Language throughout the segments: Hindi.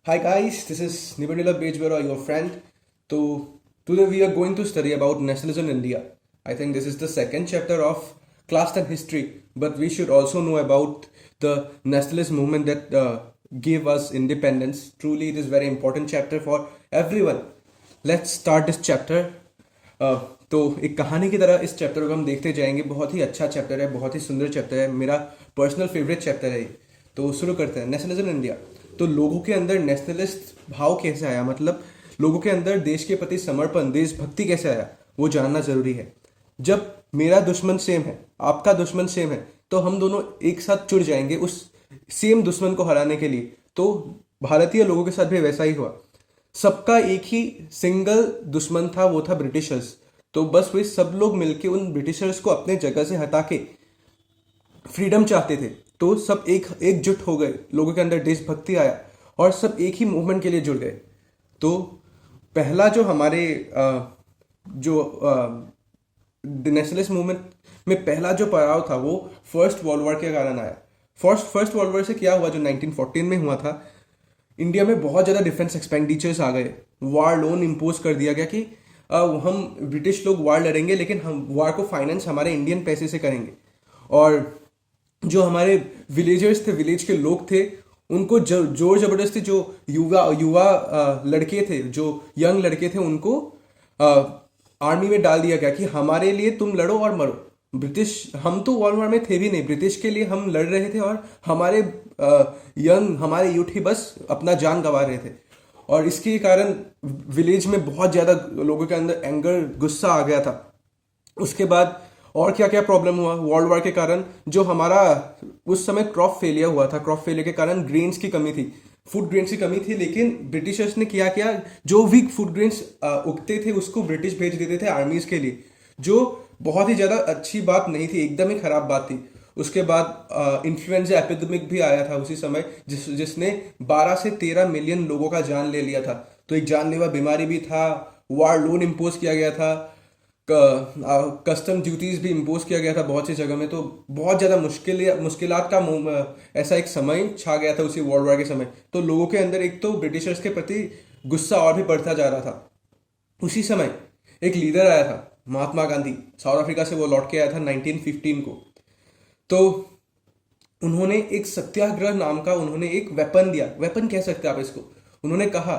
Hi guys, this is Nibadila Bejwara, your friend. So today we are going to study about nationalism in India. I think this is the second chapter of class 10 history, but we should also know about the nationalist movement that gave us independence. Truly, it is very important chapter for everyone. Let's start this chapter. अ, तो एक कहानी की तरह इस चैप्टर को हम देखते जाएंगे। बहुत ही अच्छा चैप्टर है, बहुत ही सुंदर चैप्टर है, मेरा पर्सनल फेवरेट चैप्टर है ये। तो शुरू करते हैं। Nationalism in India. तो लोगों के अंदर नेशनलिस्ट भाव कैसे आया, मतलब लोगों के अंदर देश के प्रति समर्पण, देशभक्ति कैसे आया, वो जानना जरूरी है। जब मेरा दुश्मन सेम है, आपका दुश्मन सेम है, तो हम दोनों एक साथ जुड़ जाएंगे उस सेम दुश्मन को हराने के लिए। तो भारतीय लोगों के साथ भी वैसा ही हुआ। सबका एक ही सिंगल दुश्मन था, वो था ब्रिटिशर्स। तो बस वे सब लोग मिलके उन ब्रिटिशर्स को अपने जगह से हटा के फ्रीडम चाहते थे। तो सब एकजुट हो गए, लोगों के अंदर देशभक्ति आया और सब एक ही मूवमेंट के लिए जुड़ गए। तो पहला जो हमारे जो नेशनलिस्ट मूवमेंट में पहला जो पड़ाव था वो फर्स्ट वर्ल्ड वॉर के कारण आया। फर्स्ट वर्ल्ड वॉर से क्या हुआ, जो 1914 में हुआ था, इंडिया में बहुत ज़्यादा डिफेंस एक्सपेंडिचर्स आ गए। वार लोन इम्पोज कर दिया गया कि हम ब्रिटिश लोग वार लड़ेंगे, लेकिन हम वार को फाइनेंस हमारे इंडियन पैसे से करेंगे। और जो हमारे विलेजर्स थे, विलेज के लोग थे, उनको जोर जबरदस्ती जो युवा युवा लड़के थे, जो यंग लड़के थे, उनको आर्मी में डाल दिया गया कि हमारे लिए तुम लड़ो और मरो। ब्रिटिश, हम तो वॉर वॉर में थे भी नहीं, ब्रिटिश के लिए हम लड़ रहे थे और हमारे यंग, हमारे यूथ ही बस अपना जान गंवा रहे थे। और इसके कारण विलेज में बहुत ज़्यादा लोगों के अंदर एंगर, गुस्सा आ गया था। उसके बाद और क्या क्या प्रॉब्लम हुआ वर्ल्ड वॉर के कारण। जो हमारा उस समय क्रॉप फेलियर हुआ था, क्रॉप फेलियर के कारण ग्रेन्स की कमी थी, फूड ग्रेन्स की कमी थी। लेकिन ब्रिटिशर्स ने क्या किया, जो भी फूड ग्रेन्स उगते थे उसको ब्रिटिश भेज देते थे आर्मीज के लिए, जो बहुत ही ज़्यादा अच्छी बात नहीं थी, एकदम ही खराब बात थी। उसके बाद इन्फ्लुएंजा एपिडेमिक भी आया था उसी समय, जिसने 12 से 13 मिलियन लोगों का जान ले लिया था। तो एक जानलेवा बीमारी भी था। वार लोन इम्पोज किया गया था, कस्टम ड्यूटीज भी इम्पोज किया गया था बहुत सी जगह में। तो बहुत ज़्यादा मुश्किलात का ऐसा एक समय छा गया था उसी वर्ल्ड वॉर के समय। तो लोगों के अंदर एक तो ब्रिटिशर्स के प्रति गुस्सा और भी बढ़ता जा रहा था। उसी समय एक लीडर आया था, महात्मा गांधी। साउथ अफ्रीका से वो लौट के आया था 1915 को। तो उन्होंने एक सत्याग्रह नाम का उन्होंने एक वेपन दिया, वेपन कह सकते हैं आप इसको। उन्होंने कहा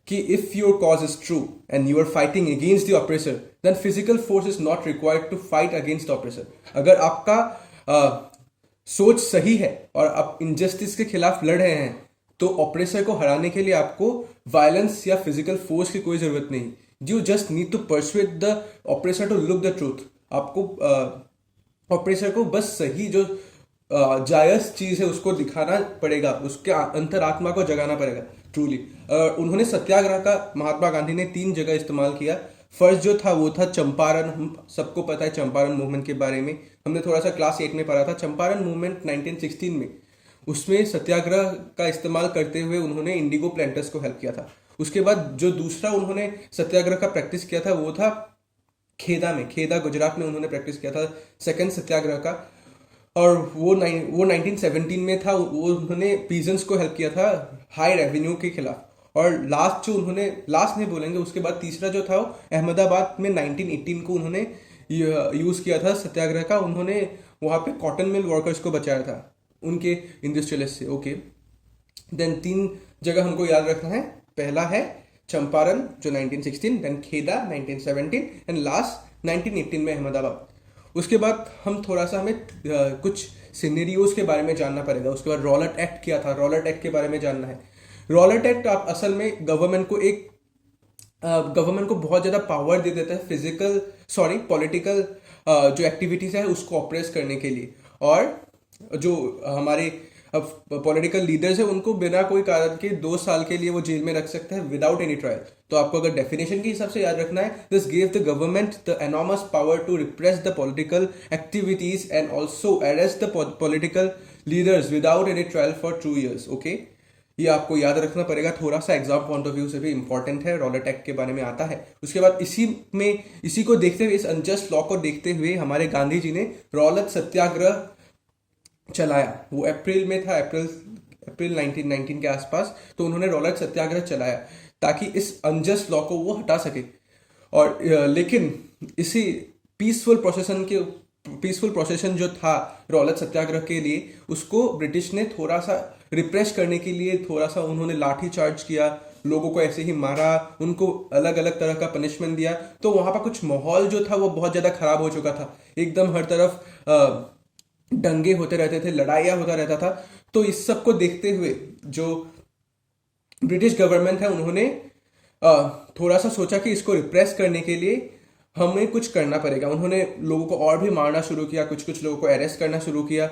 कि if your cause is true and you are fighting against the oppressor, then physical force is not required to fight against the oppressor. अगर आपका सोच सही है और आप इनजस्टिस के खिलाफ लड़ रहे हैं, तो ऑपरेसर को हराने के लिए आपको वायलेंस या फिजिकल फोर्स की कोई जरूरत नहीं। You just need to persuade the oppressor to look the truth. आपको ऑपरेसर को बस सही जो जायज चीज है उसको दिखाना पड़ेगा, उसके अंतरात्मा को जगाना पड़ेगा ट्रूली। उन्होंने सत्याग्रह का महात्मा गांधी ने 3 जगह इस्तेमाल किया। फर्स्ट जो था वो था चंपारण। हम सबको पता है चंपारण मूवमेंट के बारे में, हमने थोड़ा सा क्लास 8 में पढ़ा था। चंपारण मूवमेंट 1916 में, उसमें सत्याग्रह का इस्तेमाल करते हुए उन्होंने इंडिगो प्लांटर्स को हेल्प किया था। उसके बाद जो दूसरा उन्होंने सत्याग्रह का प्रैक्टिस किया था वो था खेदा में, खेदा गुजरात में उन्होंने प्रैक्टिस किया था सेकंड सत्याग्रह का। और वो 1917 में था। वो उन्होंने पीजेंट्स को हेल्प किया था हाई रेवेन्यू के खिलाफ। और लास्ट जो उन्होंने, लास्ट नहीं बोलेंगे, उसके बाद तीसरा जो था वो अहमदाबाद में 1918 को उन्होंने यूज किया था सत्याग्रह का। उन्होंने वहाँ पे कॉटन मिल वर्कर्स को बचाया था उनके इंडस्ट्रियलिस्ट से। ओके, देन 3 जगह हमको याद रखना है। पहला है चंपारण जो 1916, देन खेदा 1917 एंड लास्ट 1918 में अहमदाबाद। उसके बाद हम थोड़ा सा हमें कुछ सिनेरियोज के बारे में जानना पड़ेगा। उसके बाद रॉलेट एक्ट क्या था, रॉलेट एक्ट के बारे में जानना है। रॉलेट एक्ट आप असल में गवर्नमेंट को बहुत ज़्यादा पावर दे देता है पॉलिटिकल जो एक्टिविटीज़ है उसको ऑपरेस करने के लिए। और जो हमारे पॉलिटिकल लीडर्स है उनको बिना कोई कारण के 2 साल के लिए वो जेल में रख सकते हैं विदाउट एनी ट्रायल। तो आपको अगर डेफिनेशन के हिसाब से याद रखना है, this give the government the enormous power to repress the political activities and also arrest the political leaders without any trial for 2 years। Okay, ये आपको याद रखना पड़ेगा, थोड़ा सा एग्जाम पॉइंट ऑफ व्यू से भी इंपॉर्टेंट है, रॉलेट एक्ट के बारे में आता है। उसके बाद इसी को देखते हुए, इस अनजस्ट लॉ को देखते हुए हमारे गांधी जी ने रॉलेट सत्याग्रह चलाया। वो अप्रैल में था, अप्रैल अप्रैल 1919 के आसपास, तो उन्होंने रॉलेट सत्याग्रह चलाया ताकि इस अनजस्ट लॉ को वो हटा सके। और लेकिन इसी पीसफुल प्रोसेसन जो था रॉलेट सत्याग्रह के लिए, उसको ब्रिटिश ने थोड़ा सा रिप्रेस करने के लिए थोड़ा सा उन्होंने लाठी चार्ज किया, लोगों को ऐसे ही मारा, उनको अलग अलग तरह का पनिशमेंट दिया। तो वहां पर कुछ माहौल जो था वो बहुत ज्यादा खराब हो चुका था, एकदम हर तरफ दंगे होते रहते थे, लड़ाइयाँ होता रहता था। तो इस सब को देखते हुए जो ब्रिटिश गवर्नमेंट है उन्होंने थोड़ा सा सोचा कि इसको रिप्रेस करने के लिए हमें कुछ करना पड़ेगा। उन्होंने लोगों को और भी मारना शुरू किया, कुछ कुछ लोगों को अरेस्ट करना शुरू किया,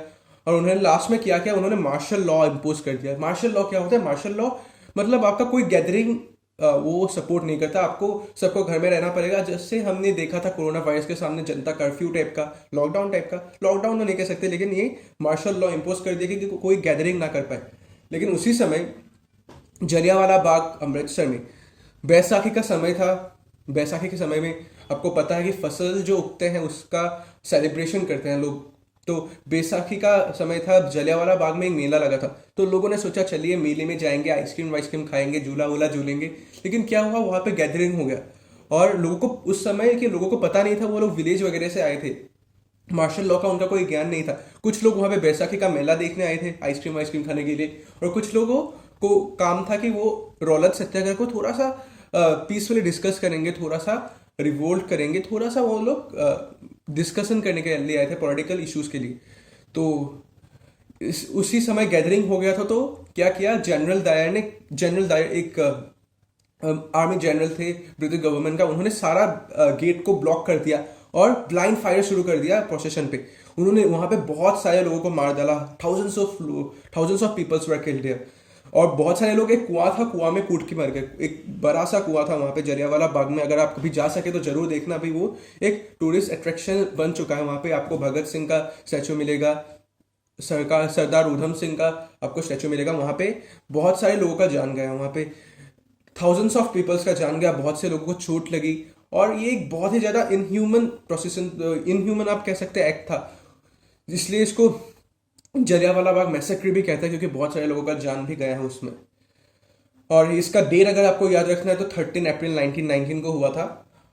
और उन्होंने लास्ट में क्या किया, उन्होंने मार्शल लॉ इम्पोज कर दिया। मार्शल लॉ क्या होता है? मार्शल लॉ मतलब आपका कोई गैदरिंग वो सपोर्ट नहीं करता, आपको सबको घर में रहना पड़ेगा। जैसे हमने देखा था कोरोना वायरस के सामने जनता कर्फ्यू टाइप का, लॉकडाउन टाइप का, लॉकडाउन तो नहीं कह सकते, लेकिन ये मार्शल लॉ इम्पोज कर दिया कि कोई गैदरिंग ना कर पाए। लेकिन उसी समय जलियांवाला बाग अमृतसर में बैसाखी का समय था। बैसाखी के समय में आपको पता है कि फसल जो उगते हैं उसका सेलिब्रेशन करते हैं लोग। तो बैसाखी का समय था, जलियांवाला बाग में एक मेला लगा था, तो लोगों ने सोचा चलिए मेले में जाएंगे, आइसक्रीम वाइसक्रीम खाएंगे, झूला वूला झूलेंगे। लेकिन क्या हुआ, वहां पे गैदरिंग हो गया, और लोगों को उस समय के लोगों को पता नहीं था, वो लोग विलेज वगैरह से आए थे, मार्शल लॉ का उनका कोई ज्ञान नहीं था। कुछ लोग वहां पे बैसाखी का मेला देखने आए थे आइसक्रीम वाइसक्रीम खाने के लिए, और कुछ लोगों को काम था कि वो रॉलेट सत्याग्रह को थोड़ा सा पीसफुली डिस्कस करेंगे, थोड़ा सा रिवोल्ट करेंगे, थोड़ा सा वो लोग डिस्कशन करने के लिए आए थे पॉलिटिकल इश्यूज के लिए। तो उसी समय गैदरिंग हो गया था। तो क्या किया, जनरल डायर एक आर्मी जनरल थे ब्रिटिश गवर्नमेंट का, उन्होंने सारा गेट को ब्लॉक कर दिया और ब्लाइंड फायर शुरू कर दिया प्रोसेशन पे। उन्होंने वहां पे बहुत सारे लोगों को मार डाला, thousands of peoples were killed here. और बहुत सारे लोग, एक कुआं था, कुआं में कूद के मर गए। एक बड़ा सा कुआं था वहां पे जलियांवाला बाग में, अगर आप कभी जा सके तो जरूर देखना भी, वो एक टूरिस्ट अट्रैक्शन बन चुका है। वहां पे आपको भगत सिंह का स्टैचू मिलेगा, सरदार उधम सिंह का आपको स्टैचू मिलेगा। वहां पे बहुत सारे लोगों का जान गया, वहां पे थाउजेंड्स ऑफ पीपल्स का जान गया, बहुत से लोगों को चोट लगी। और ये एक बहुत ही ज्यादा इनह्यूमन आप कह सकते हैं एक्ट था, इसलिए इसको जलियांवाला बाग मैसेक्रे भी कहता है, क्योंकि बहुत सारे लोगों का जान भी गया है उसमें। और इसका डेट अगर आपको याद रखना है तो 13 अप्रैल 1919 को हुआ था।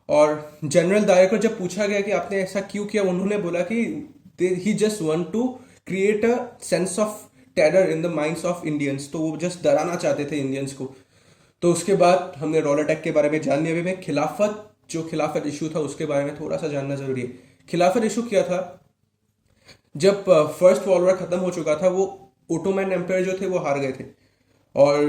और जनरल डायर को जब पूछा गया कि आपने ऐसा क्यों किया, उन्होंने बोला कि he just want to create a sense of terror in the minds of Indians. तो वो जस्ट डराना चाहते थे इंडियंस को। तो उसके बाद हमने रॉलेट एक्ट के बारे में जान लिया। अभी मैं खिलाफत इशू था उसके बारे में थोड़ा सा जानना जरूरी है। खिलाफत इशू क्या था, जब फर्स्ट वर्ल्ड वॉर खत्म हो चुका था, वो ओटोमन एम्पायर जो थे वो हार गए थे, और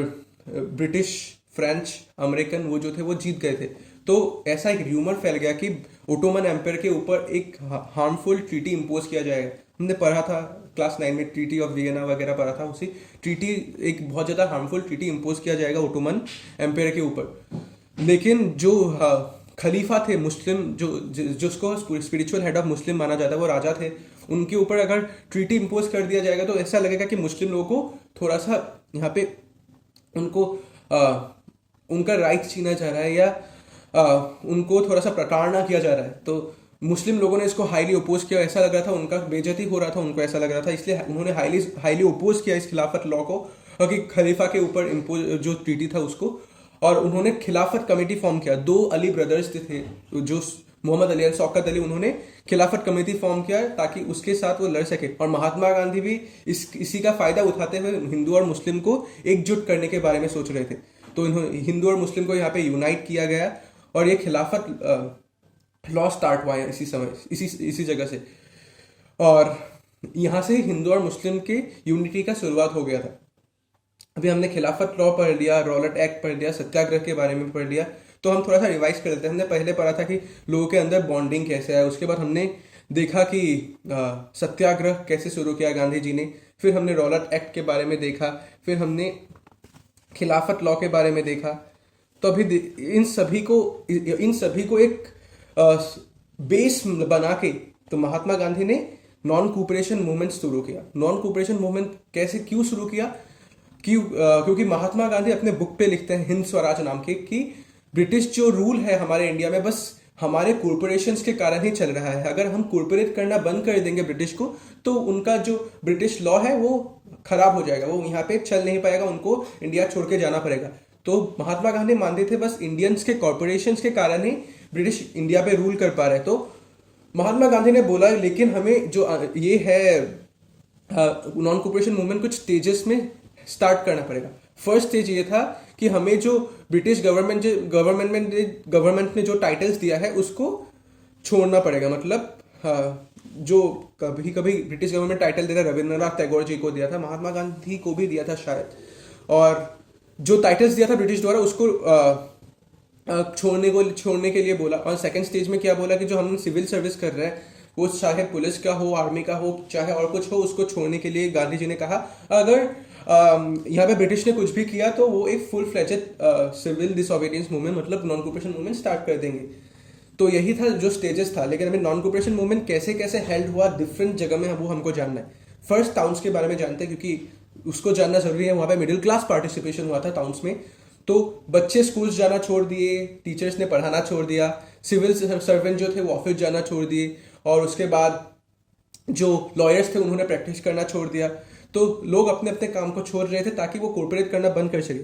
ब्रिटिश, फ्रेंच, अमेरिकन वो जो थे वो जीत गए थे। तो ऐसा एक र्यूमर फैल गया कि ओटोमन एम्पायर के ऊपर एक हार्मफुल ट्रीटी इंपोज किया जाएगा। हमने पढ़ा था क्लास 9 में, ट्रीटी ऑफ वियना वगैरह पढ़ा था। उसी ट्रीटी, एक बहुत ज्यादा हार्मफुल ट्रीटी इंपोज किया जाएगा ओटोमन एम्पायर के ऊपर। लेकिन जो खलीफा थे मुस्लिम, जिसको स्पिरिचुअल हेड ऑफ मुस्लिम माना जाता है, वो राजा थे, उनके ऊपर अगर ट्रीटी इंपोज कर दिया जाएगा तो ऐसा लगेगा कि मुस्लिम लोगों को थोड़ा सा यहाँ पे उनको उनका राइट छीना जा रहा है, या उनको थोड़ा सा प्रताड़ना किया जा रहा है। तो मुस्लिम लोगों ने इसको हाईली अपोज किया, ऐसा लग रहा था उनका बेइज्जती हो रहा था, उनको ऐसा लग रहा था, इसलिए उन्होंने हाईली अपोज किया इस खिलाफत लॉ को, कि खलीफा के ऊपर इम्पोज जो ट्रीटी था उसको। और उन्होंने खिलाफत कमेटी फॉर्म किया। 2 अली ब्रदर्स थे, जो मोहम्मद अली और शौकत अली, उन्होंने खिलाफत कमेटी फॉर्म किया ताकि उसके साथ वो लड़ सके। और महात्मा गांधी भी इसी का फायदा उठाते हुए हिंदू और मुस्लिम को एकजुट करने के बारे में सोच रहे थे। तो हिंदू और मुस्लिम को यहाँ पे यूनाइट किया गया, और ये खिलाफत लॉ स्टार्ट हुआ है इसी समय, इसी जगह से। और यहाँ से हिंदू और मुस्लिम के यूनिटी का शुरुआत हो गया था। अभी हमने खिलाफत लॉ पढ़ लिया, रॉलेट एक्ट पढ़ लिया, सत्याग्रह के बारे में पढ़ लिया। तो हम थोड़ा सा रिवाइज कर लेते हैं। हमने पहले पढ़ा था कि लोगों के अंदर बॉन्डिंग कैसे है, उसके बाद हमने देखा कि सत्याग्रह कैसे शुरू किया गांधी जी ने, फिर हमने रॉलेट एक्ट के बारे में देखा, फिर हमने खिलाफत लॉ के बारे में देखा। तो अभी इन सभी को एक बेस बना के तो महात्मा गांधी ने नॉन कोऑपरेशन मूवमेंट शुरू किया। नॉन कोऑपरेशन मूवमेंट क्यों शुरू किया? क्योंकि महात्मा गांधी अपने बुक पे लिखते हैं, हिंद स्वराज नाम के, कि ब्रिटिश जो रूल है हमारे इंडिया में बस हमारे कॉरपोरेशंस के कारण ही चल रहा है। अगर हम कॉरपोरेट करना बंद कर देंगे ब्रिटिश को, तो उनका जो ब्रिटिश लॉ है वो खराब हो जाएगा, वो यहाँ पे चल नहीं पाएगा, उनको इंडिया छोड़ के जाना पड़ेगा। तो महात्मा गांधी मानते थे बस इंडियंस के कॉर्पोरेशंस के कारण ही ब्रिटिश इंडिया पे रूल कर पा रहे। तो महात्मा गांधी ने बोला लेकिन हमें जो ये है नॉन कोऑपरेशन मूवमेंट कुछ स्टेजेस में स्टार्ट करना पड़ेगा। फर्स्ट स्टेज ये था कि हमें जो ब्रिटिश गवर्नमेंट ने जो टाइटल्स दिया है उसको छोड़ना पड़ेगा। मतलब जो कभी कभी ब्रिटिश गवर्नमेंट टाइटल देता, रविंद्रनाथ टैगोर जी को दिया था, महात्मा गांधी को भी दिया था शायद, और जो टाइटल्स दिया था ब्रिटिश द्वारा उसको छोड़ने के लिए बोला। और सेकंड स्टेज में क्या बोला कि जो हम सिविल सर्विस कर रहे हैं, वो चाहे पुलिस का हो, आर्मी का हो, चाहे और कुछ हो, उसको छोड़ने के लिए गांधी जी ने कहा अगर यहाँ पे ब्रिटिश ने कुछ भी किया तो वो एक full fledged civil disobedience movement, मतलब नॉन कोऑपरेशन मूवमेंट स्टार्ट कर देंगे। तो यही था जो स्टेजेस था। लेकिन हमें नॉन कोऑपरेशन मूवमेंट कैसे कैसे हेल्ड हुआ डिफरेंट जगह में, वो हमको जानना है। फर्स्ट टाउन्स के बारे में जानते हैं, क्योंकि उसको जानना जरूरी है। वहां पे मिडिल क्लास पार्टिसिपेशन हुआ था टाउन्स में। तो बच्चे स्कूल्स जाना छोड़ दिए, टीचर्स ने पढ़ाना छोड़ दिया, सिविल सर्वेंट जो थे वो ऑफिस जाना छोड़ दिए, और उसके बाद जो लॉयर्स थे उन्होंने प्रैक्टिस करना छोड़ दिया। तो लोग अपने अपने काम को छोड़ रहे थे ताकि वो कॉर्पोरेट करना बंद कर सके।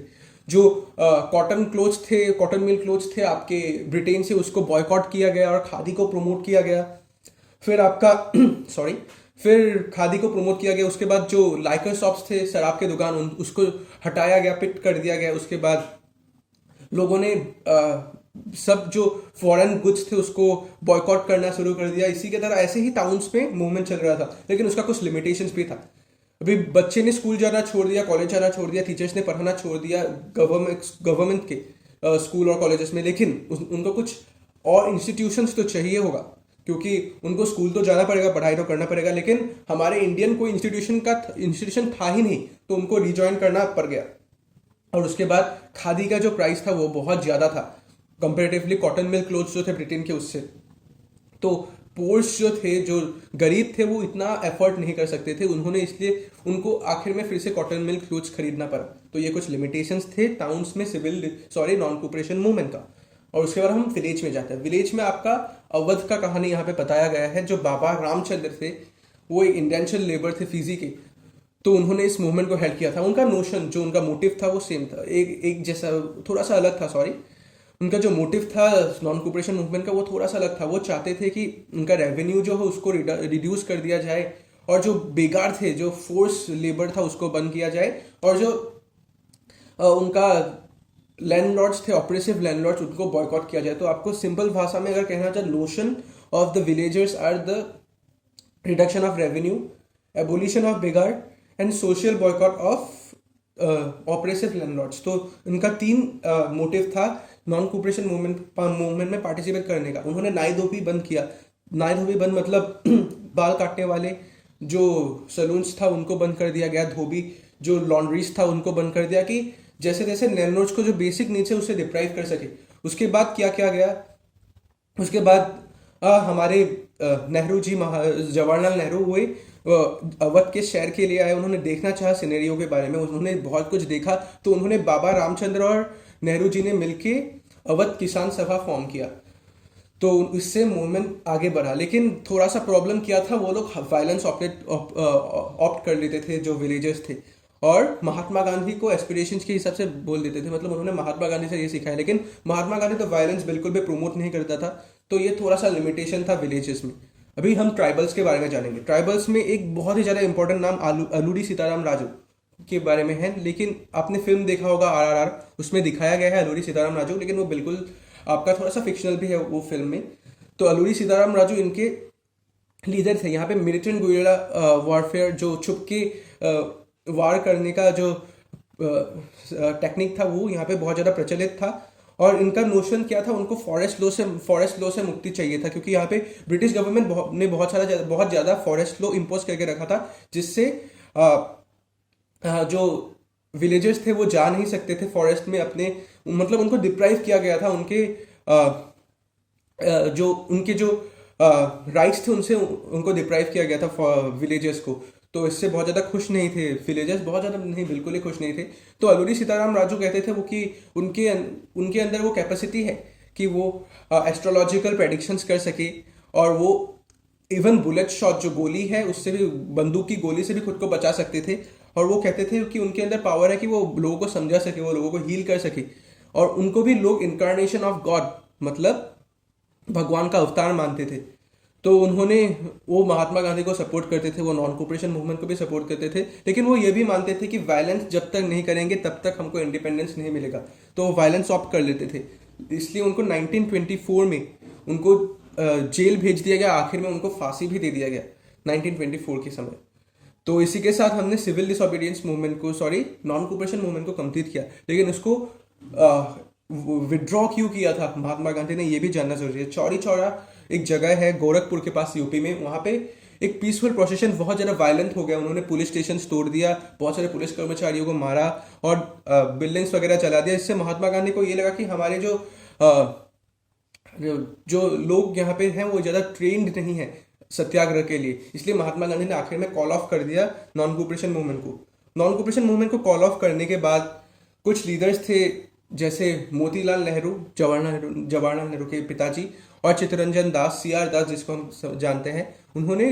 जो कॉटन क्लोथ्स थे, कॉटन मिल क्लोथ्स थे आपके ब्रिटेन से, उसको बॉयकॉट किया गया और खादी को प्रमोट किया गया। फिर आपका फिर खादी को प्रमोट किया गया। उसके बाद जो लाइकर शॉप्स थे, शराब के दुकान, उसको हटाया गया, पिट कर दिया गया। उसके बाद लोगों ने सब जो फॉरेन गुड्स थे उसको बॉयकॉट करना शुरू कर दिया। इसी के तरह ऐसे ही टाउन्स में मूवमेंट चल रहा था, लेकिन उसका कुछ लिमिटेशंस भी था। अभी बच्चे ने स्कूल जाना छोड़ दिया, कॉलेज जाना छोड़ दिया, टीचर्स ने पढ़ाना छोड़ दिया गवर्नमेंट के स्कूल और कॉलेजेस में, लेकिन उनको कुछ और इंस्टीट्यूशंस तो चाहिए होगा, क्योंकि उनको स्कूल तो जाना पड़ेगा, पढ़ाई तो करना पड़ेगा। लेकिन हमारे इंडियन कोई इंस्टीट्यूशन था ही नहीं, तो उनको रिज्वाइन करना पड़ गया। और उसके बाद खादी का जो प्राइस था वो बहुत ज़्यादा था कंपेरेटिवली कॉटन मिल क्लोथ्स जो थे ब्रिटेन के उससे। तो पोर्स जो थे, जो गरीब थे, वो इतना एफर्ट नहीं कर सकते थे। उन्होंने इसलिए उनको आखिर में फिर से कॉटन मिल क्लोथ्स खरीदना पड़ा। तो ये कुछ लिमिटेशंस थे टाउन्स में नॉन कोऑपरेशन मूवमेंट का। और उसके बाद हम विलेज में जाते हैं। विलेज में आपका अवध का कहानी यहाँ पे बताया गया है। जो बाबा रामचंद्र थे वो एक इंडेंशियल लेबर थे फिजी के, तो उन्होंने इस मूवमेंट को हेल्प किया था। उनका नोशन, जो उनका मोटिव था वो सेम था, एक जैसा, थोड़ा सा अलग था। सॉरी, उनका जो मोटिव था नॉन कोऑपरेशन मूवमेंट का वो थोड़ा सा अलग था। वो चाहते थे कि उनका रेवेन्यू जो है उसको रिड्यूस कर दिया जाए, और जो बेकार थे, जो फोर्स लेबर था, उसको बंद किया जाए, और जो उनका लैंडलॉर्ड्स थे, ऑपरेसिव लैंडलॉर्ड्स, उनको बॉयकॉट किया जाए। तो आपको सिंपल भाषा में अगर कहना चाहे, notion of the villagers are the reduction of revenue, abolition of begar and social boycott of oppressive landlords. तो इनका तीन मोटिव था नॉन कोऑपरेशन मूवमेंट में पार्टिसिपेट करने का। उन्होंने नाई धोबी बंद किया। नाई धोबी बंद मतलब बाल काटने वाले जो सलून्स था उनको बंद कर दिया गया। धोबी जो लॉन्ड्रीज था उनको बंद कर दिया, कि जैसे जैसे लैंडलॉर्ड्स को जो बेसिक नीड्स है उसे डिप्राइव कर सके। उसके बाद क्या किया गया, उसके बाद हमारे नेहरू जी, जवाहरलाल नेहरू हुए, अवध के शहर के लिए आए। उन्होंने देखना चाहा सिनेरियो के बारे में, उन्होंने बहुत कुछ देखा। तो उन्होंने बाबा रामचंद्र और नेहरू जी ने मिलके अवध किसान सभा फॉर्म किया। तो इससे मूवमेंट आगे बढ़ा। लेकिन थोड़ा सा प्रॉब्लम क्या था, वो लोग वायलेंस ऑप्ट कर लेते थे जो विलेजर्स थे, और महात्मा गांधी को एस्पिरेशंस के हिसाब से बोल देते थे। मतलब उन्होंने महात्मा गांधी से ये सीखा है, लेकिन महात्मा गांधी तो वायलेंस बिल्कुल भी प्रमोट नहीं करता था। तो ये थोड़ा सा लिमिटेशन था विलेजेस में। अभी हम ट्राइबल्स के बारे में जानेंगे। ट्राइबल्स में एक बहुत ही ज़्यादा इंपॉर्टेंट नाम अलूरी सीताराम राजू के बारे में है। लेकिन आपने फिल्म देखा होगा RRR, उसमें दिखाया गया है अलूरी सीताराम राजू, लेकिन वो बिल्कुल आपका थोड़ा सा फिक्शनल भी है वो फिल्म में। तो अलूरी सीताराम राजू इनके लीडर थे। यहाँ पे मिलिटेंट गुरिल्ला वॉरफेयर, जो छुप के वार करने का जो टेक्निक था, वो यहाँ पे बहुत ज़्यादा प्रचलित था। और इनका नोशन क्या था, उनको फॉरेस्ट लॉ से मुक्ति चाहिए था, क्योंकि यहाँ पे ब्रिटिश गवर्नमेंट ने बहुत ज़्यादा फॉरेस्ट लॉ इम्पोज करके रखा था, जिससे जो विलेजर्स थे वो जा नहीं सकते थे फॉरेस्ट में अपने, मतलब उनको डिप्राइव किया गया था। उनके जो राइट्स थे उनसे उनको डिप्राइव किया गया था विलेजर्स को। तो इससे बहुत ज़्यादा खुश नहीं थे विलेजर्स, बहुत ज़्यादा नहीं, बिल्कुल ही खुश नहीं थे। तो अलूरी सीताराम राजू कहते थे वो कि उनके अंदर वो कैपेसिटी है कि वो एस्ट्रोलॉजिकल प्रेडिक्शंस कर सके, और वो इवन बुलेट शॉट, जो गोली है उससे भी, बंदूक की गोली से भी खुद को बचा सकते थे। और वो कहते थे कि उनके अंदर पावर है कि वो लोगों को समझा सके, वो लोगों को हील कर सके, और उनको भी लोग इनकारनेशन ऑफ गॉड मतलब भगवान का अवतार मानते थे। तो उन्होंने, वो महात्मा गांधी को सपोर्ट करते थे, वो नॉन कोऑपरेशन मूवमेंट को भी सपोर्ट करते थे, लेकिन वो ये भी मानते थे कि वायलेंस जब तक नहीं करेंगे तब तक हमको इंडिपेंडेंस नहीं मिलेगा, तो वो वायलेंस ऑप्ट कर लेते थे। इसलिए उनको 1924 में उनको जेल भेज दिया गया, आखिर में उनको फांसी भी दे दिया गया 1924 के समय। तो इसी के साथ हमने सिविल डिसोबीडियंस मूवमेंट को, सॉरी नॉन कोऑपरेशन मूवमेंट को कंप्लीट किया, लेकिन उसको विड्रॉ क्यों किया था महात्मा गांधी ने, ये भी जानना जरूरी है। चौरी चौरा एक जगह है गोरखपुर के पास यूपी में, वहां पे एक पीसफुल प्रोसेशन बहुत ज्यादा वायलेंट हो गया, उन्होंने पुलिस स्टेशन तोड़ दिया, बहुत सारे पुलिस कर्मचारियों को मारा और बिल्डिंग्स वगैरह जला दिया। इससे महात्मा गांधी को ये लगा कि हमारे जो लोग यहाँ पे हैं वो ज्यादा ट्रेंड नहीं है सत्याग्रह के लिए, इसलिए महात्मा गांधी ने आखिर में कॉल ऑफ कर दिया नॉन कोऑपरेशन मूवमेंट को। नॉन कोऑपरेशन मूवमेंट को कॉल ऑफ करने के बाद कुछ लीडर्स थे, जैसे मोतीलाल नेहरू, जवाहरलाल नेहरू के पिताजी, और चित्तरंजन दास, CR दास जिसको हम जानते हैं, उन्होंने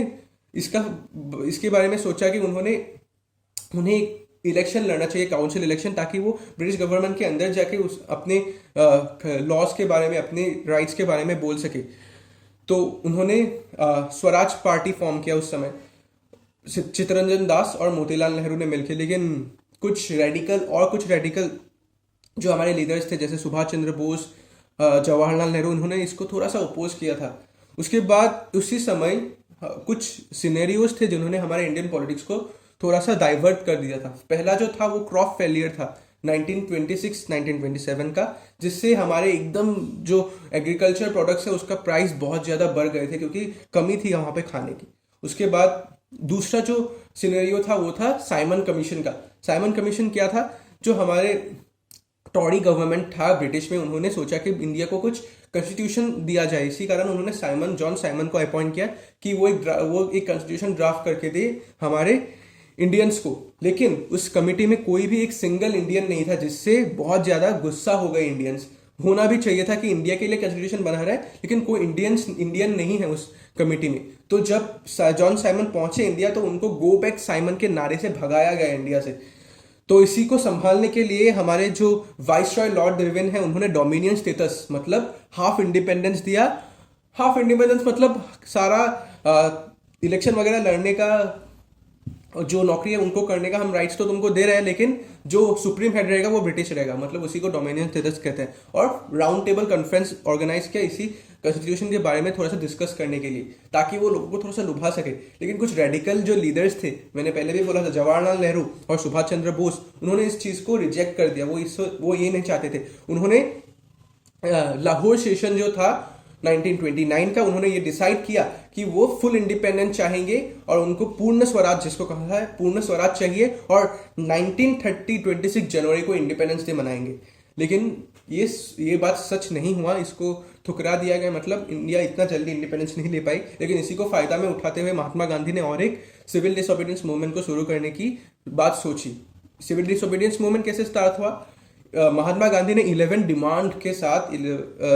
इसके बारे में सोचा कि उन्हें इलेक्शन लड़ना चाहिए, काउंसिल इलेक्शन, ताकि वो ब्रिटिश गवर्नमेंट के अंदर जाके उस अपने लॉज के बारे में, अपने राइट्स के बारे में बोल सके। तो उन्होंने स्वराज पार्टी फॉर्म किया उस समय, चित्तरंजन दास और मोतीलाल नेहरू ने मिलकर। लेकिन कुछ रेडिकल जो हमारे लीडर्स थे, जैसे सुभाष चंद्र बोस, जवाहरलाल नेहरू, उन्होंने इसको थोड़ा सा अपोज किया था। उसके बाद उसी समय कुछ सिनेरियोज थे जिन्होंने हमारे इंडियन पॉलिटिक्स को थोड़ा सा डाइवर्ट कर दिया था। पहला जो था वो क्रॉप फेलियर था 1926-1927 का, जिससे हमारे एकदम जो एग्रीकल्चर प्रोडक्ट्स है उसका प्राइस बहुत ज़्यादा बढ़ गए थे, क्योंकि कमी थी वहाँ पे खाने की। उसके बाद दूसरा जो सिनेरियो था वो था साइमन कमीशन का। साइमन कमीशन क्या था, जो हमारे टॉरी गवर्नमेंट था ब्रिटिश में, उन्होंने सोचा कि इंडिया को कुछ कॉन्स्टिट्यूशन दिया जाए, इसी कारण उन्होंने जॉन साइमन को अपॉइंट किया कि वो एक कॉन्स्टिट्यूशन ड्राफ्ट करके दे हमारे इंडियंस को। लेकिन उस कमिटी में कोई भी एक सिंगल इंडियन नहीं था, जिससे बहुत ज्यादा गुस्सा हो गए इंडियंस। होना भी चाहिए था कि इंडिया के लिए कॉन्स्टिट्यूशन बना रहा है, लेकिन कोई इंडियन नहीं है उस कमिटी में। तो जब जॉन साइमन पहुंचे इंडिया, तो उनको गो बैक साइमन के नारे से भगाया गया इंडिया से। तो इसी को संभालने के लिए हमारे जो वाइसरॉय लॉर्ड इरविन है, उन्होंने डोमिनियन स्टेटस मतलब हाफ इंडिपेंडेंस दिया। हाफ इंडिपेंडेंस मतलब सारा इलेक्शन वगैरह लड़ने का, जो नौकरी है उनको करने का हम राइट्स तो तुमको दे रहे हैं, लेकिन जो सुप्रीम हेड रहेगा वो ब्रिटिश रहेगा, मतलब उसी को डोमिनियन स्टेटस कहते हैं। और राउंड टेबल कॉन्फ्रेंस ऑर्गेनाइज किया इसी कॉन्स्टिट्यूशन के बारे में थोड़ा सा डिस्कस करने के लिए, ताकि वो लोगों को थोड़ा सा लुभा सके। लेकिन कुछ रेडिकल जो लीडर्स थे, मैंने पहले भी बोला था, जवाहरलाल नेहरू और सुभाष चंद्र बोस, उन्होंने इस चीज को रिजेक्ट कर दिया। वो ये नहीं चाहते थे। उन्होंने लाहौर सेशन जो था 1929 का, उन्होंने ये डिसाइड किया कि वो फुल इंडिपेंडेंस चाहेंगे और उनको पूर्ण स्वराज, जिसको कहा है पूर्ण स्वराज चाहिए, और 26 जनवरी को इंडिपेंडेंस डे मनाएंगे। लेकिन ये बात सच नहीं हुआ, इसको ठुकरा दिया गया, मतलब इंडिया इतना जल्दी इंडिपेंडेंस नहीं ले पाई। लेकिन इसी को फायदा में उठाते हुए महात्मा गांधी ने और एक सिविल डिसोबीडियंस मूवमेंट को शुरू करने की बात सोची। सिविल डिसोबीडियंस मूवमेंट कैसे स्टार्ट हुआ? महात्मा गांधी ने 11 डिमांड के साथ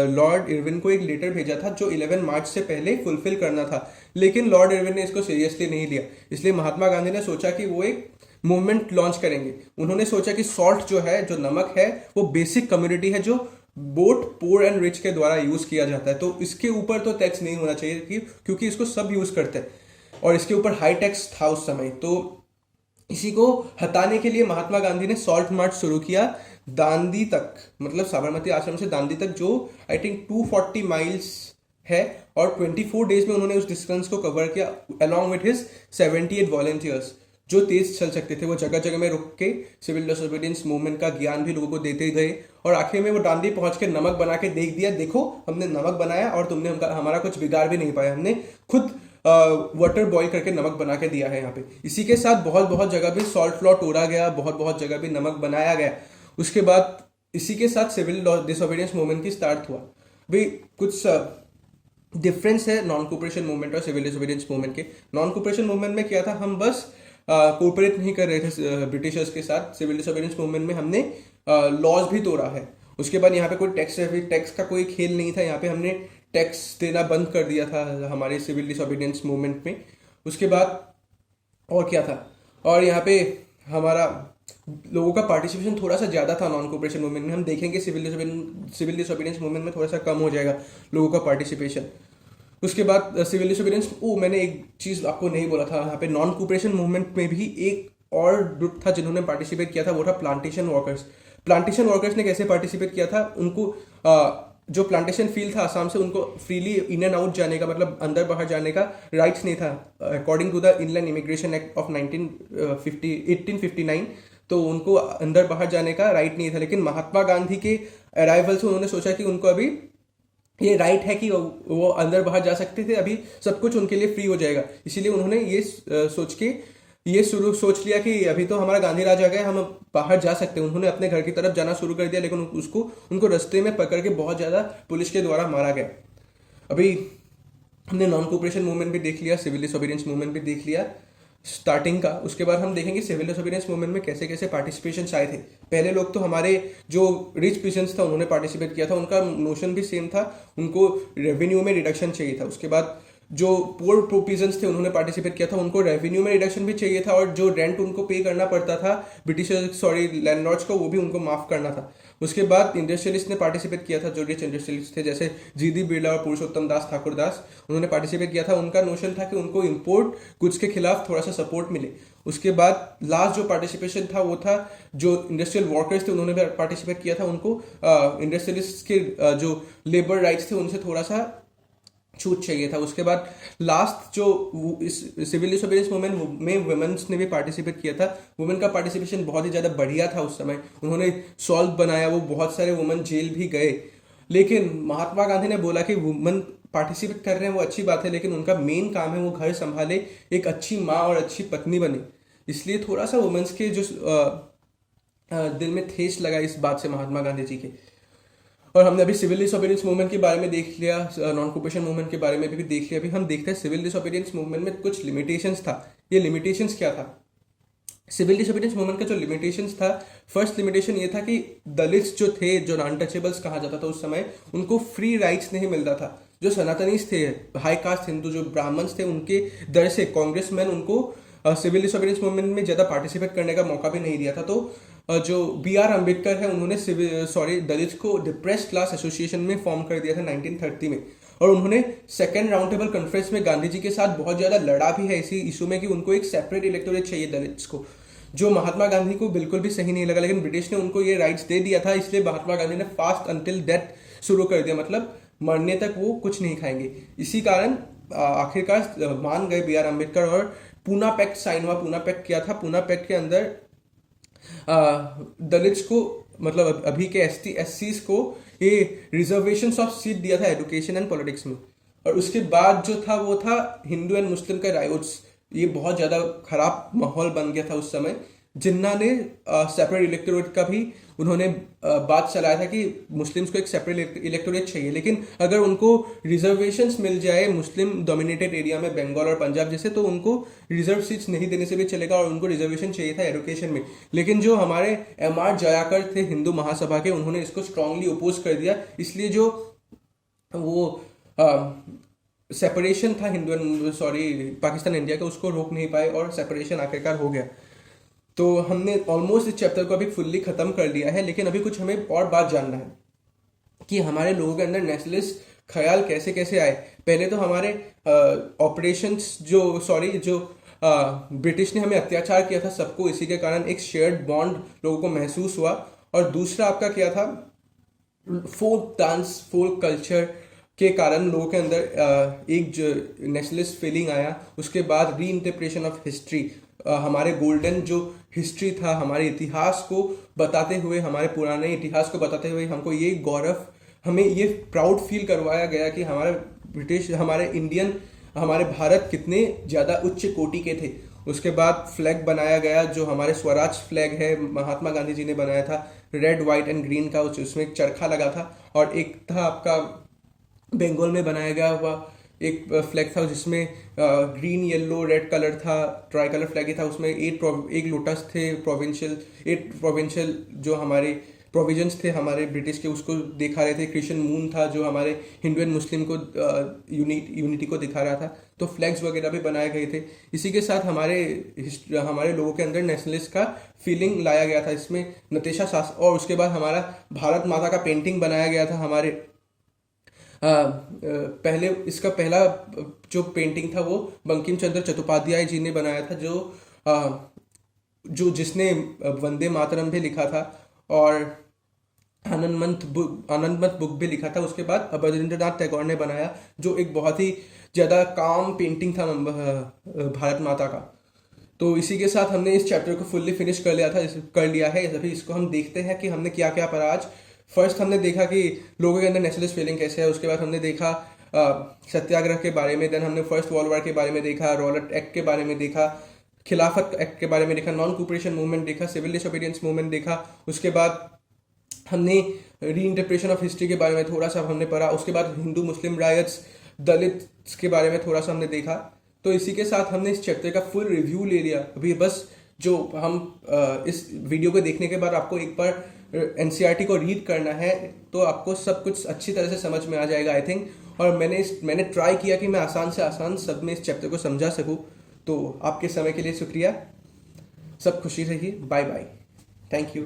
लॉर्ड इरविन को एक लेटर भेजा था, जो 11 मार्च से पहले फुलफिल करना था। लेकिन लॉर्ड इरविन ने इसको सीरियसली नहीं लिया, इसलिए महात्मा गांधी ने सोचा कि वो एक मूवमेंट लॉन्च करेंगे। उन्होंने सोचा कि सॉल्ट जो है, जो नमक है, वो बेसिक कम्युनिटी है जो बोथ पुअर एंड रिच के द्वारा यूज किया जाता है, तो इसके ऊपर तो टैक्स नहीं होना चाहिए, क्योंकि इसको सब यूज करते हैं, और इसके ऊपर हाई टैक्स था उस समय। तो इसी को हटाने के लिए महात्मा गांधी ने सॉल्ट मार्च शुरू किया दांडी तक, मतलब साबरमती आश्रम से दांडी तक, जो आई थिंक 240 माइल्स है, और 24 डेज में उन्होंने उस डिस्टेंस को कवर किया अलॉन्ग विथ हिज 78 वॉलंटियर्स, जो तेज चल सकते थे। वो जगह जगह में रुक के सिविल डिसोबीडियंस मूवमेंट का ज्ञान भी लोगों को देते गए, और आखिर में वो दांडी पहुंच के नमक बना के देख दिया, देखो हमने नमक बनाया और तुमने हमारा कुछ बिगाड़ भी नहीं पाया, हमने खुद वाटर बॉईल करके नमक बना के दिया है यहाँ पे। इसी के साथ बहुत जगह भी सॉल्ट फ्लोर तोड़ा गया, बहुत जगह भी नमक बनाया गया। उसके बाद इसी के साथ सिविल डिसोबीडियंस मूवमेंट की स्टार्ट हुआ। भाई कुछ डिफरेंस है नॉन कोऑपरेशन मूवमेंट और सिविल डिसोबीडियंस मूवमेंट के। नॉन कोऑपरेशन मूवमेंट में क्या था, हम बस कोऑपरेट नहीं कर रहे थे ब्रिटिशर्स के साथ। सिविल डिसोबीडियंस मूवमेंट में हमने लॉज भी तोड़ा है। उसके बाद यहाँ पे कोई टैक्स का कोई खेल नहीं था, यहाँ पे हमने टैक्स देना बंद कर दिया था हमारे सिविल डिसोबीडियंस मूवमेंट में। उसके बाद और क्या था, और यहाँ पे हमारा लोगों का पार्टिसिपेशन थोड़ा सा ज़्यादा था नॉन कोऑपरेशन मूवमेंट में। हम देखेंगे सिविल डिसोबीडियंस मूवमेंट में थोड़ा सा कम हो जाएगा लोगों का पार्टिसिपेशन। उसके बाद सिविल डिसोबीडियंस, मैंने एक चीज़ आपको नहीं बोला था यहाँ पे, नॉन कोऑपरेशन मूवमेंट में भी एक और ग्रुप था जिन्होंने पार्टिसिपेट किया था, वो था प्लांटेशन वर्कर्स। प्लांटेशन वर्कर्स ने कैसे पार्टिसिपेट किया था, उनको जो प्लांटेशन फील्ड था आसाम से, उनको फ्रीली इन एंड आउट जाने का, मतलब अंदर बाहर जाने का राइट्स नहीं था according to the inland immigration act of 1859। तो उनको अंदर बाहर जाने का राइट नहीं था। लेकिन महात्मा गांधी के अराइवल से उन्होंने सोचा कि उनको अभी ये राइट है कि वो अंदर बाहर जा सकते थे, अभी सब कुछ उनके लिए फ्री हो जाएगा। इसीलिए उन्होंने ये सोच के ये सोच लिया कि अभी तो हमारा गांधी राज आ गया, हम बाहर जा सकते हैं। उन्होंने अपने घर की तरफ जाना शुरू कर दिया, लेकिन उनको रास्ते में पकड़ के बहुत ज़्यादा पुलिस के द्वारा मारा गया। अभी हमने नॉन कोऑपरेशन मूवमेंट भी देख लिया, सिविल डिसोबीडियंस मूवमेंट भी देख लिया स्टार्टिंग का। उसके बाद हम देखेंगे सिविल डिसोबीडियंस मूवमेंट में कैसे कैसे पार्टिसिपेशन आए थे। पहले लोग तो हमारे जो रिच पीजेंट्स था उन्होंने पार्टिसिपेट किया था, उनका नोशन भी सेम था, उनको रेवेन्यू में रिडक्शन चाहिए था। उसके बाद जो पुअर पीजेंट्स थे उन्होंने पार्टिसिपेट किया था, उनको रेवेन्यू में रिडक्शन भी चाहिए था, और जो रेंट उनको पे करना पड़ता था लैंडलॉर्ड्स को, वो भी उनको माफ करना था। उसके बाद इंडस्ट्रियलिस्ट ने पार्टिसिपेट किया था, जो रिच इंडस्ट्रियलिस्ट थे जैसे जीडी बिरला और पुरुषोत्तम दास ठाकुर दास, उन्होंने पार्टिसिपेट किया था। उनका नोशन था कि उनको इंपोर्ट गुड्स के खिलाफ थोड़ा सा सपोर्ट मिले। उसके बाद लास्ट जो पार्टिसिपेशन था वो था जो इंडस्ट्रियल वर्कर्स थे, उन्होंने भी पार्टिसिपेट किया था। उनको इंडस्ट्रियलिस्ट के जो लेबर राइट्स थे उनसे थोड़ा सा छूट चाहिए था। उसके बाद लास्ट जो इस सिविल डिसोबीडियंस मूवमेंट में वुमेन्स ने भी पार्टिसिपेट किया था। वुमेन का पार्टिसिपेशन बहुत ही ज़्यादा बढ़िया था उस समय, उन्होंने सॉल्व बनाया, वो बहुत सारे वुमेन जेल भी गए। लेकिन महात्मा गांधी ने बोला कि वुमेन पार्टिसिपेट कर रहे हैं वो अच्छी बात है, लेकिन उनका मेन काम है वो घर संभाले, एक अच्छी माँ और अच्छी पत्नी बने। इसलिए थोड़ा सा वुमेन्स के जो दिल में ठेस लगा इस बात से महात्मा गांधी जी के। और हमने अभी सिविल डिसोबीडियंस मूवमेंट के बारे में देख लिया, नॉन कोऑपरेशन मूवमेंट के बारे में भी देख लिया। अभी हम देखते हैं सिविल डिसोबीडियंस मूवमेंट में कुछ लिमिटेशंस था। ये लिमिटेशंस क्या था? सिविल डिसोबीडियंस मूवमेंट का जो लिमिटेशंस था, फर्स्ट लिमिटेशन ये था कि दलित्स जो थे, जो अनटचेबल्स कहा जाता था उस समय, उनको फ्री राइट्स नहीं मिलता था। जो सनातनीस थे, हाई कास्ट हिंदू जो ब्राह्मण्स थे, उनके दर से कांग्रेसमैन उनको सिविल डिसोबीडियंस मूवमेंट में ज़्यादा पार्टिसिपेट करने का मौका भी नहीं दिया था। तो जो B.R. अम्बेडकर है उन्होंने दलित्स को डिप्रेस्ड क्लास एसोसिएशन में फॉर्म कर दिया था 1930 में। और उन्होंने सेकेंड राउंड टेबल कॉन्फ्रेंस में गांधी जी के साथ बहुत ज़्यादा लड़ा भी है इसी इशू में कि उनको एक सेपरेट इलेक्टोरेट चाहिए दलित्स को, जो महात्मा गांधी को बिल्कुल भी सही नहीं लगा। लेकिन ब्रिटिश ने उनको ये राइट्स दे दिया था, इसलिए महात्मा गांधी ने फास्ट अंटिल डेथ शुरू कर दिया, मतलब मरने तक वो कुछ नहीं खाएंगे। इसी कारण आखिरकार मान गए B.R. अम्बेडकर और पूना पैक्ट साइन हुआ। पूना पैक्ट किया था, पूना पैक्ट के अंदर दलित्स को, मतलब अभी के ST/SCs को ये रिजर्वेशन ऑफ सीट दिया था एजुकेशन एंड पॉलिटिक्स में। और उसके बाद जो था वो था हिंदू एंड मुस्लिम का राइट्स। ये बहुत ज़्यादा खराब माहौल बन गया था उस समय। जिन्ना ने सेपरेट इलेक्टोरेट का भी उन्होंने बात चलाया था कि मुस्लिम्स को एक सेपरेट इलेक्टोरेट चाहिए, लेकिन अगर उनको रिजर्वेशंस मिल जाए मुस्लिम डोमिनेटेड एरिया में, बंगाल और पंजाब जैसे, तो उनको रिजर्व सीट्स नहीं देने से भी चलेगा, और उनको रिजर्वेशन चाहिए था एजुकेशन में। लेकिन जो हमारे M.R. जयाकर थे हिंदू महासभा के, उन्होंने इसको स्ट्रांगली अपोज कर दिया। इसलिए जो वो सेपरेशन था पाकिस्तान इंडिया का, उसको रोक नहीं पाए और सेपरेशन आखिरकार हो गया। तो हमने ऑलमोस्ट इस चैप्टर को अभी फुल्ली खत्म कर लिया है, लेकिन अभी कुछ हमें और बात जानना है कि हमारे लोगों के अंदर नेशनलिस्ट ख्याल कैसे कैसे आए। पहले तो हमारे ऑपरेशंस जो ब्रिटिश ने हमें अत्याचार किया था सबको, इसी के कारण एक शेयर्ड बॉन्ड लोगों को महसूस हुआ। और दूसरा आपका क्या था, फोक डांस, फोक कल्चर के कारण लोगों के अंदर एक जो नेशनलिस्ट फीलिंग आया। उसके बाद री इंटरप्रिटेशन ऑफ हिस्ट्री, हमारे गोल्डन जो हिस्ट्री था, हमारे इतिहास को बताते हुए, हमारे पुराने इतिहास को बताते हुए हमको ये गौरव, हमें ये प्राउड फील करवाया गया कि हमारे भारत कितने ज़्यादा उच्च कोटि के थे। उसके बाद फ्लैग बनाया गया, जो हमारे स्वराज फ्लैग है, महात्मा गांधी जी ने बनाया था, रेड वाइट एंड ग्रीन का, उसमें एक चरखा लगा था। और एक था आपका बंगाल में बनाया गया हुआ एक फ्लैग था जिसमें ग्रीन येलो रेड कलर था, ट्राई कलर फ्लैग ही था। उसमें 8 लोटस थे, 8 प्रोविंशियल जो हमारे प्रोविजंस थे हमारे ब्रिटिश के, उसको दिखा रहे थे। क्रिश्चियन मून था जो हमारे हिंदू एंड मुस्लिम को यूनिटी को दिखा रहा था। तो फ्लैग्स वगैरह भी बनाए गए थे। इसी के साथ हमारे लोगों के अंदर नेशनलिस्ट का फीलिंग लाया गया था इसमें। नतेशा शास्त्री, और उसके बाद हमारा भारत माता का पेंटिंग बनाया गया था हमारे पहले। इसका पहला जो पेंटिंग था वो बंकिम चंद्र चट्टोपाध्याय जी ने बनाया था, जिसने वंदे मातरम भी लिखा था और आनंदमत बुक भी लिखा था। उसके बाद रविंद्रनाथ टैगोर ने बनाया, जो एक बहुत ही ज़्यादा काम पेंटिंग था भारत माता का। तो इसी के साथ हमने इस चैप्टर को फुल्ली फिनिश कर लिया है। अभी इसको हम देखते हैं कि हमने क्या क्या पढ़ा आज। फर्स्ट हमने देखा कि लोगों के अंदर नेशनलिस्ट फीलिंग कैसे है। उसके बाद हमने देखा सत्याग्रह के बारे में। देन हमने फर्स्ट वर्ल्ड वॉर के बारे में देखा, रॉलेट एक्ट के बारे में देखा, खिलाफत एक्ट के बारे में देखा, नॉन कोऑपरेशन मूवमेंट देखा, सिविल डिसोबीडियंस मूवमेंट देखा। उसके बाद हमने री इंटरप्रिटेशन ऑफ हिस्ट्री के बारे में थोड़ा सा हमने पढ़ा। उसके बाद हिंदू मुस्लिम राइट्स, दलित के बारे में थोड़ा सा हमने देखा। तो इसी के साथ हमने इस चैप्टर का फुल रिव्यू ले लिया। अभी बस जो हम इस वीडियो को देखने के बाद आपको एक बार एनसीईआरटी को रीड करना है, तो आपको सब कुछ अच्छी तरह से समझ में आ जाएगा आई थिंक। और मैंने ट्राई किया कि मैं आसान से आसान सब में इस चैप्टर को समझा सकूं। तो आपके समय के लिए शुक्रिया। सब खुशी रहिए। Bye bye. Thank you.